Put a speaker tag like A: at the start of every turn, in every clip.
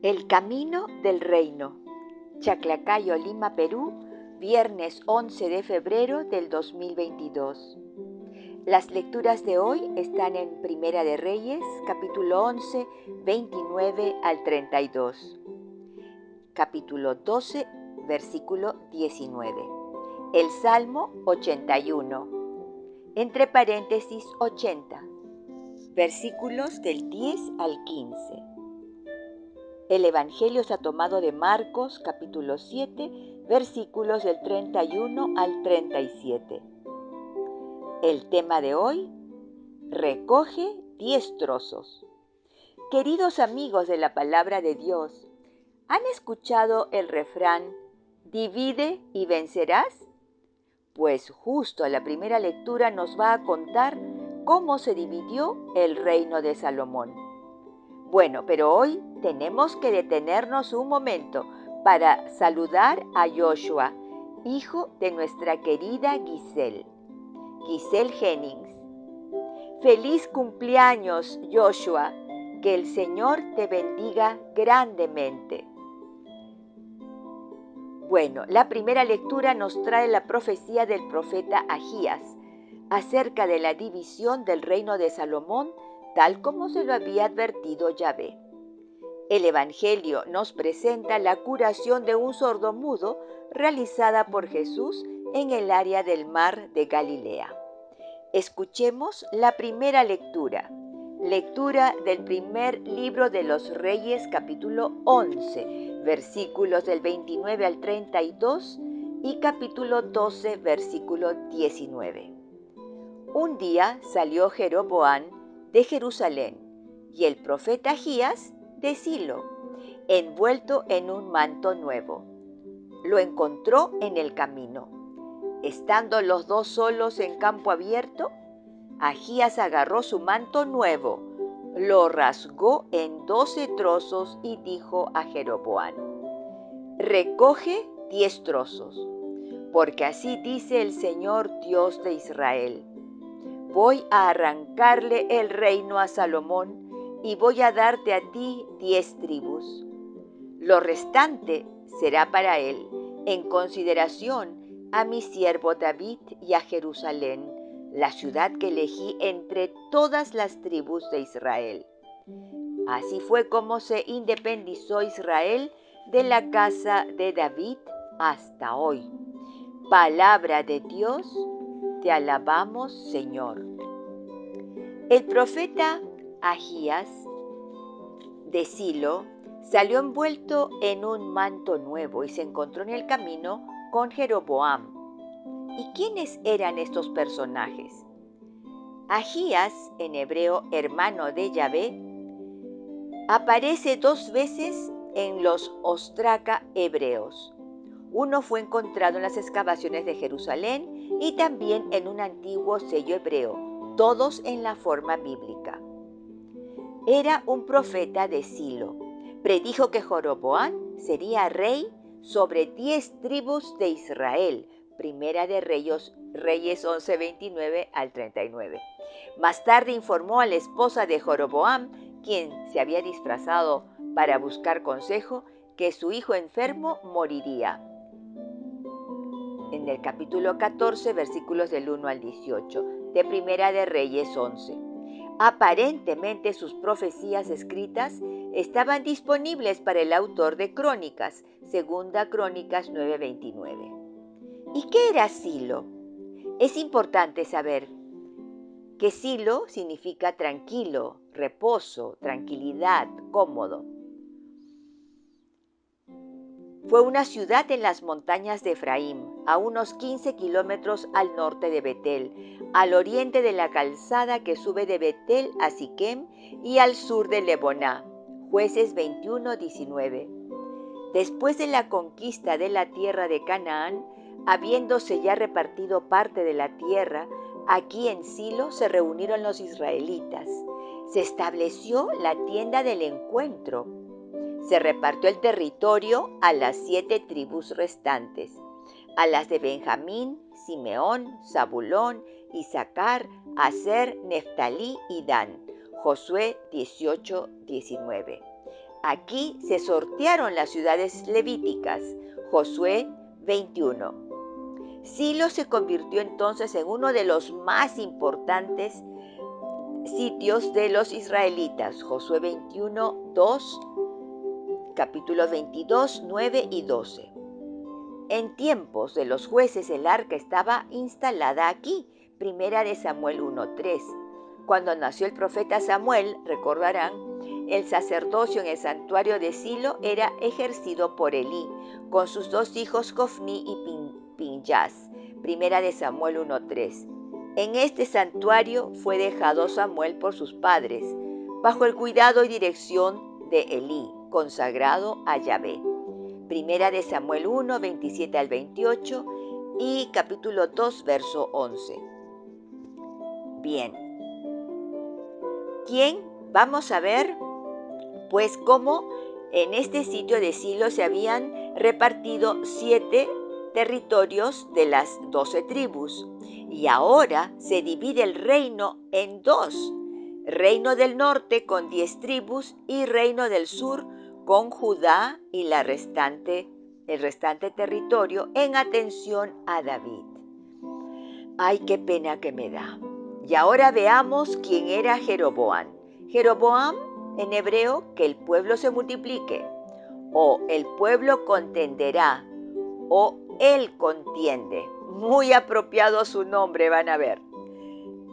A: El camino del reino. Chaclacayo, Lima, Perú, viernes 11 de febrero del 2022. Las lecturas de hoy están en Primera de Reyes, capítulo 11, 29 al 32. Capítulo 12, versículo 19. El Salmo 81, entre paréntesis 80, versículos del 10 al 15. El Evangelio está tomado de Marcos, capítulo 7, versículos del 31 al 37. El tema de hoy: recoge 10 trozos. Queridos amigos de la palabra de Dios, ¿han escuchado el refrán «divide y vencerás»? Pues justo la primera lectura nos va a contar cómo se dividió el reino de Salomón. Bueno, pero hoy tenemos que detenernos un momento para saludar a Joshua, hijo de nuestra querida Giselle Jennings. ¡Feliz cumpleaños, Joshua! Que el Señor te bendiga grandemente. Bueno, la primera lectura nos trae la profecía del profeta Ahías acerca de la división del reino de Salomón, tal como se lo había advertido Yahvé. El Evangelio nos presenta la curación de un sordomudo realizada por Jesús en el área del mar de Galilea. Escuchemos la primera lectura. Lectura del primer libro de los Reyes, capítulo 11, versículos del 29 al 32 y capítulo 12, versículo 19. Un día salió Jeroboam de Jerusalén y el profeta Ahías de Silo, envuelto en un manto nuevo. Lo encontró en el camino. Estando los dos solos en campo abierto, Ahías agarró su manto nuevo, lo rasgó en 12 trozos y dijo a Jeroboam: recoge 10 trozos, porque así dice el Señor Dios de Israel: voy a arrancarle el reino a Salomón y voy a darte a ti 10 tribus. Lo restante será para él, en consideración a mi siervo David y a Jerusalén, la ciudad que elegí entre todas las tribus de Israel. Así fue como se independizó Israel de la casa de David hasta hoy. Palabra de Dios, te alabamos, Señor. El profeta Ahías de Silo salió envuelto en un manto nuevo y se encontró en el camino con Jeroboam. ¿Y quiénes eran estos personajes? Ahías, en hebreo hermano de Yahvé, aparece 2 veces en los ostraca hebreos. Uno fue encontrado en las excavaciones de Jerusalén y también en un antiguo sello hebreo, todos en la forma bíblica. Era un profeta de Silo. Predijo que Jeroboam sería rey sobre 10 tribus de Israel. Primera de Reyes 11, 29 al 39. Más tarde informó a la esposa de Jeroboam, quien se había disfrazado para buscar consejo, que su hijo enfermo moriría. En el capítulo 14, versículos del 1 al 18, de Primera de Reyes 11. Aparentemente sus profecías escritas estaban disponibles para el autor de Crónicas, Segunda Crónicas 9:29. ¿Y qué era Silo? Es importante saber que Silo significa tranquilo, reposo, tranquilidad, cómodo. Fue una ciudad en las montañas de Efraín, a unos 15 kilómetros al norte de Betel, al oriente de la calzada que sube de Betel a Siquem y al sur de Leboná. Jueces 21:19. Después de la conquista de la tierra de Canaán, habiéndose ya repartido parte de la tierra, aquí en Silo se reunieron los israelitas. Se estableció la tienda del encuentro. Se repartió el territorio a las 7 tribus restantes, a las de Benjamín, Simeón, Zabulón, Isaacar, Aser, Neftalí y Dan. Josué 18:19. Aquí se sortearon las ciudades levíticas. Josué 21. Silo se convirtió entonces en uno de los más importantes sitios de los israelitas. Josué 21, 2, capítulos 22, 9 y 12. En tiempos de los jueces el arca estaba instalada aquí. Primera de Samuel 1:3. Cuando nació el profeta Samuel, recordarán, el sacerdocio en el santuario de Silo era ejercido por Elí, con sus dos hijos Cofní y Pinjas. Primera de Samuel 1:3. En este santuario fue dejado Samuel por sus padres, bajo el cuidado y dirección de Elí, consagrado a Yahvé. Primera de Samuel 1, 27 al 28 y capítulo 2, verso 11. Bien. ¿Quién? Vamos a ver, pues, cómo en este sitio de Silo se habían repartido 7 territorios de las 12 tribus. Y ahora se divide el reino en 2. Reino del norte con 10 tribus y reino del sur con Judá y el restante territorio en atención a David. ¡Ay, qué pena que me da! Y ahora veamos quién era Jeroboam. Jeroboam, en hebreo, que el pueblo se multiplique, o el pueblo contenderá, o él contiende. Muy apropiado su nombre, van a ver.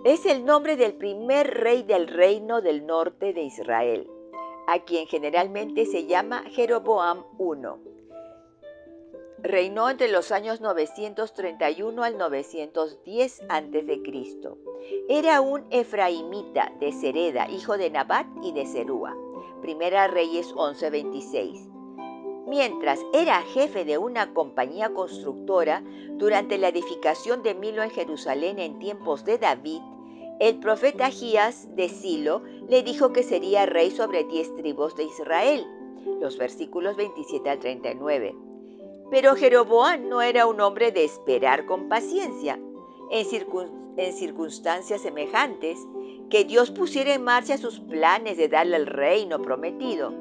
A: Es el nombre del primer rey del reino del norte de Israel, a quien generalmente se llama Jeroboam I. Reinó entre los años 931 al 910 a.C. Era un efraimita de Sereda, hijo de Nabat y de Serúa. Primera Reyes 11:26. Mientras era jefe de una compañía constructora durante la edificación de Milo en Jerusalén en tiempos de David, el profeta Ahías de Silo le dijo que sería rey sobre 10 tribus de Israel. Los versículos 27 al 39. Pero Jeroboam no era un hombre de esperar con paciencia. En circunstancias semejantes, que Dios pusiera en marcha sus planes de darle el reino prometido.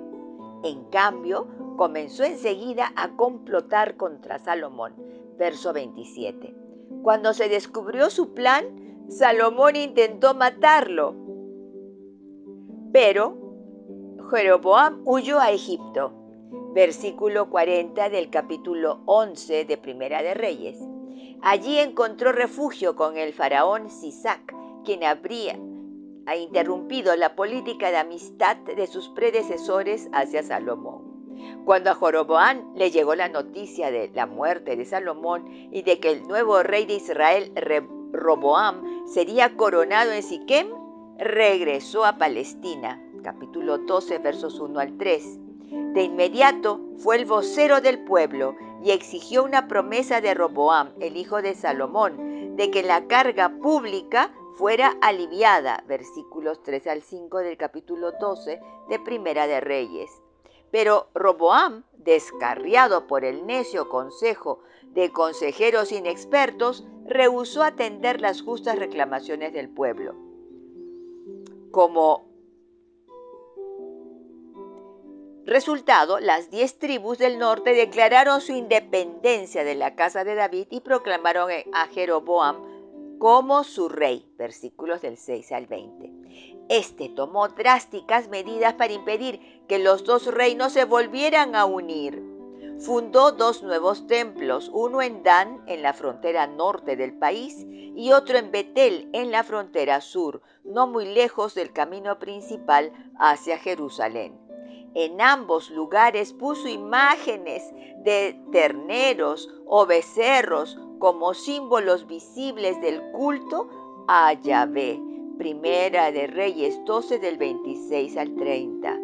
A: En cambio, comenzó enseguida a complotar contra Salomón. Verso 27. Cuando se descubrió su plan, Salomón intentó matarlo. Pero Jeroboam huyó a Egipto. Versículo 40 del capítulo 11 de Primera de Reyes. Allí encontró refugio con el faraón Sisac, quien habría interrumpido la política de amistad de sus predecesores hacia Salomón. Cuando a Jeroboam le llegó la noticia de la muerte de Salomón y de que el nuevo rey de Israel, Roboam, sería coronado en Siquem, regresó a Palestina. Capítulo 12, versos 1 al 3. De inmediato fue el vocero del pueblo y exigió una promesa de Roboam, el hijo de Salomón, de que la carga pública fuera aliviada. Versículos 3 al 5 del capítulo 12 de Primera de Reyes. Pero Roboam, descarriado por el necio consejo de consejeros inexpertos, rehusó atender las justas reclamaciones del pueblo. Como resultado, las 10 tribus del norte declararon su independencia de la casa de David y proclamaron a Jeroboam como su rey. Versículos del 6 al 20. Este tomó drásticas medidas para impedir que los dos reinos se volvieran a unir. Fundó 2 nuevos templos, uno en Dan, en la frontera norte del país, y otro en Betel, en la frontera sur, no muy lejos del camino principal hacia Jerusalén. En ambos lugares puso imágenes de terneros o becerros como símbolos visibles del culto a Yahvé. Primera de Reyes 12 del 26 al 30.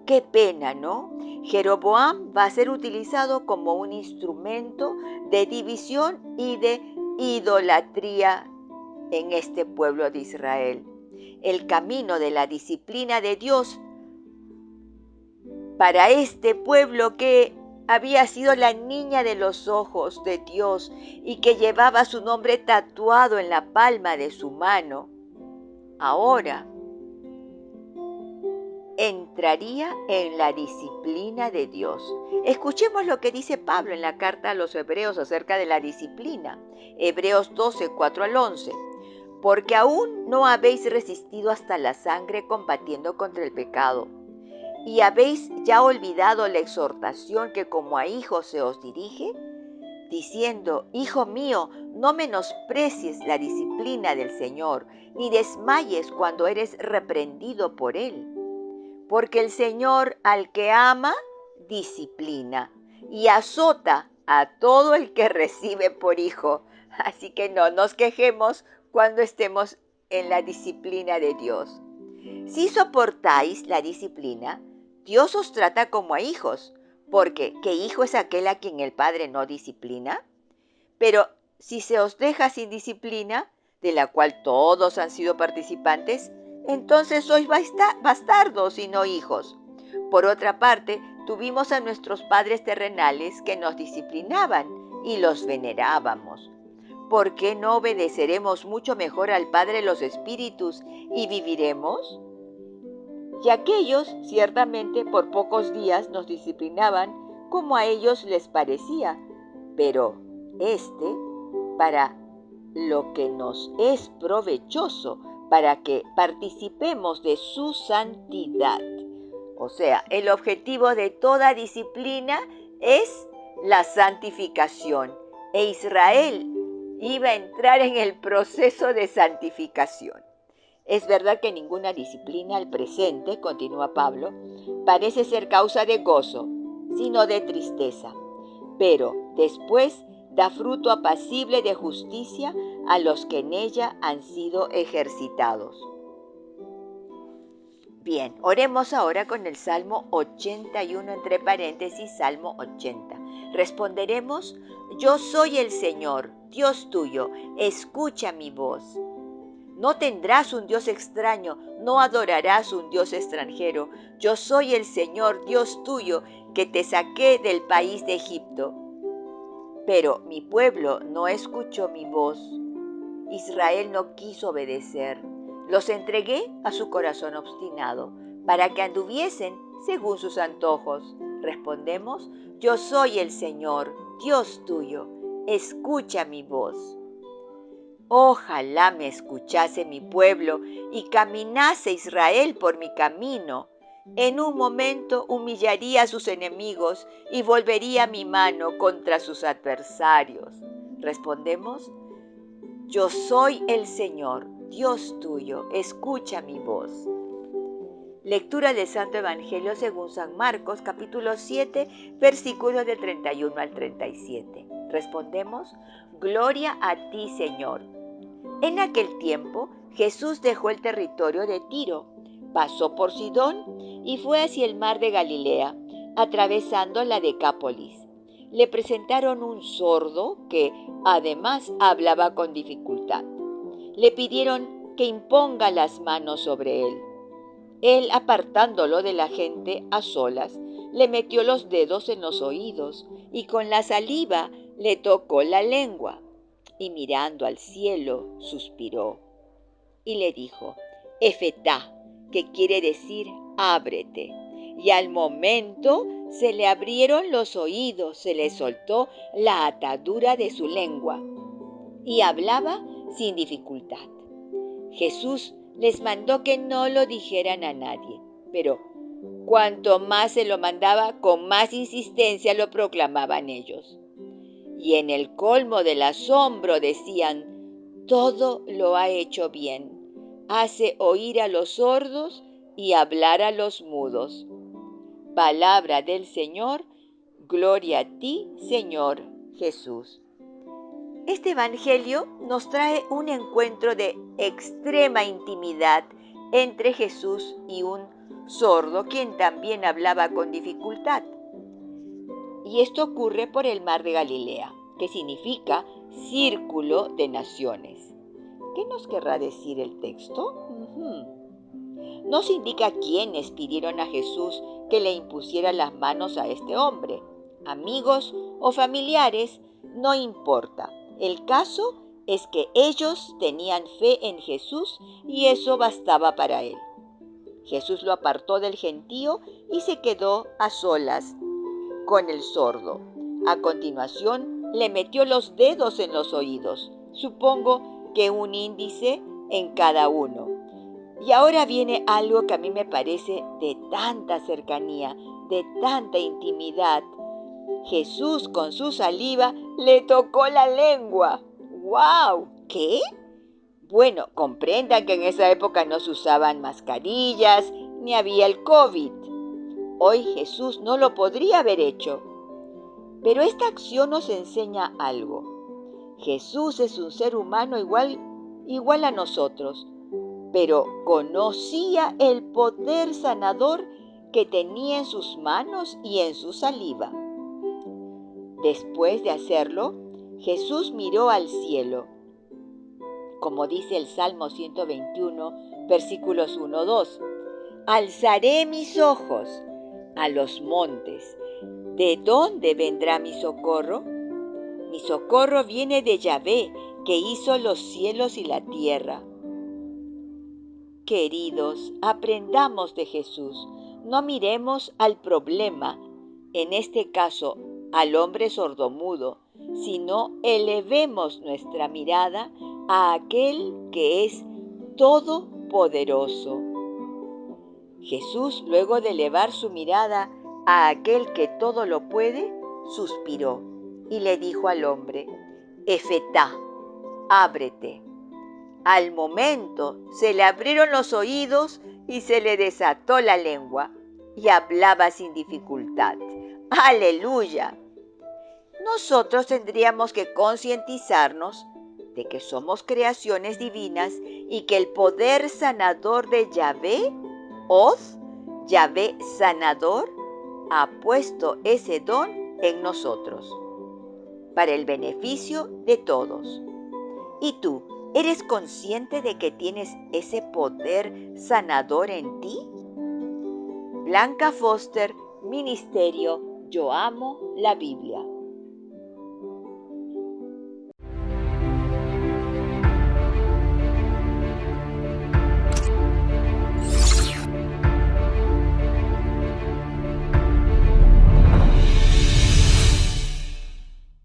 A: Qué pena, ¿no? Jeroboam va a ser utilizado como un instrumento de división y de idolatría en este pueblo de Israel. El camino de la disciplina de Dios para este pueblo que había sido la niña de los ojos de Dios y que llevaba su nombre tatuado en la palma de su mano, ahora entraría en la disciplina de Dios. Escuchemos lo que dice Pablo en la carta a los Hebreos acerca de la disciplina. Hebreos 12, 4 al 11. Porque aún no habéis resistido hasta la sangre combatiendo contra el pecado, y habéis ya olvidado la exhortación que como a hijos se os dirige, diciendo: Hijo mío, no menosprecies la disciplina del Señor, ni desmayes cuando eres reprendido por Él. Porque el Señor al que ama, disciplina, y azota a todo el que recibe por hijo. Así que no nos quejemos cuando estemos en la disciplina de Dios. Si soportáis la disciplina, Dios os trata como a hijos, porque ¿qué hijo es aquel a quien el Padre no disciplina? Pero si se os deja sin disciplina, de la cual todos han sido participantes, entonces sois bastardos y no hijos. Por otra parte, tuvimos a nuestros padres terrenales que nos disciplinaban y los venerábamos. ¿Por qué no obedeceremos mucho mejor al Padre de los Espíritus y viviremos? Y aquellos, ciertamente, por pocos días nos disciplinaban como a ellos les parecía, pero para lo que nos es provechoso, para que participemos de su santidad. O sea, el objetivo de toda disciplina es la santificación. E Israel iba a entrar en el proceso de santificación. Es verdad que ninguna disciplina al presente, continúa Pablo, parece ser causa de gozo, sino de tristeza. Pero después da fruto apacible de justicia a los que en ella han sido ejercitados. Bien, oremos ahora con el Salmo 81, entre paréntesis, Salmo 80. Responderemos: Yo soy el Señor, Dios tuyo, escucha mi voz. No tendrás un Dios extraño, no adorarás un Dios extranjero. Yo soy el Señor, Dios tuyo, que te saqué del país de Egipto. Pero mi pueblo no escuchó mi voz. Israel no quiso obedecer. Los entregué a su corazón obstinado, para que anduviesen según sus antojos. Respondemos: Yo soy el Señor, Dios tuyo, escucha mi voz. Ojalá me escuchase mi pueblo y caminase Israel por mi camino. En un momento humillaría a sus enemigos y volvería mi mano contra sus adversarios. Respondemos: Yo soy el Señor, Dios tuyo, escucha mi voz. Lectura del Santo Evangelio según San Marcos, capítulo 7, versículos del 31 al 37. Respondemos: Gloria a ti, Señor. En aquel tiempo, Jesús dejó el territorio de Tiro, pasó por Sidón y fue hacia el mar de Galilea, atravesando la Decápolis. Le presentaron un sordo que, además, hablaba con dificultad. Le pidieron que imponga las manos sobre él. Él, apartándolo de la gente a solas, le metió los dedos en los oídos y con la saliva le tocó la lengua. Y mirando al cielo, suspiró y le dijo: Efetá, que quiere decir ábrete. Y al momento se le abrieron los oídos, se le soltó la atadura de su lengua y hablaba sin dificultad. Jesús les mandó que no lo dijeran a nadie, pero cuanto más se lo mandaba, con más insistencia lo proclamaban ellos. Y en el colmo del asombro decían: todo lo ha hecho bien. Hace oír a los sordos y hablar a los mudos. Palabra del Señor, gloria a ti, Señor Jesús. Este evangelio nos trae un encuentro de extrema intimidad entre Jesús y un sordo, quien también hablaba con dificultad. Y esto ocurre por el mar de Galilea, que significa círculo de naciones. ¿Qué nos querrá decir el texto? Nos indica quiénes pidieron a Jesús que le impusiera las manos a este hombre. Amigos o familiares, no importa. El caso es que ellos tenían fe en Jesús y eso bastaba para él. Jesús lo apartó del gentío y se quedó a solas con el sordo. A continuación, le metió los dedos en los oídos, supongo que un índice en cada uno. Y ahora viene algo que a mí me parece de tanta cercanía, de tanta intimidad. Jesús con su saliva le tocó la lengua. ¡Guau! ¿Qué? Bueno, comprendan que en esa época no se usaban mascarillas ni había el COVID. Hoy Jesús no lo podría haber hecho. Pero esta acción nos enseña algo. Jesús es un ser humano igual a nosotros, pero conocía el poder sanador que tenía en sus manos y en su saliva. Después de hacerlo, Jesús miró al cielo. Como dice el Salmo 121, versículos 1-2. Alzaré mis ojos a los montes. ¿De dónde vendrá mi socorro? Mi socorro viene de Yahvé, que hizo los cielos y la tierra. Queridos, aprendamos de Jesús. No miremos al problema, en este caso al hombre sordomudo, sino elevemos nuestra mirada a aquel que es todopoderoso. Jesús, luego de elevar su mirada a aquel que todo lo puede, suspiró y le dijo al hombre: Efetá, ábrete. Al momento se le abrieron los oídos y se le desató la lengua y hablaba sin dificultad. ¡Aleluya! Nosotros tendríamos que concientizarnos de que somos creaciones divinas y que el poder sanador de Yahvé, Yahvé sanador, ha puesto ese don en nosotros para el beneficio de todos. ¿Y tú, eres consciente de que tienes ese poder sanador en ti? Blanca Foster, Ministerio Yo Amo la Biblia.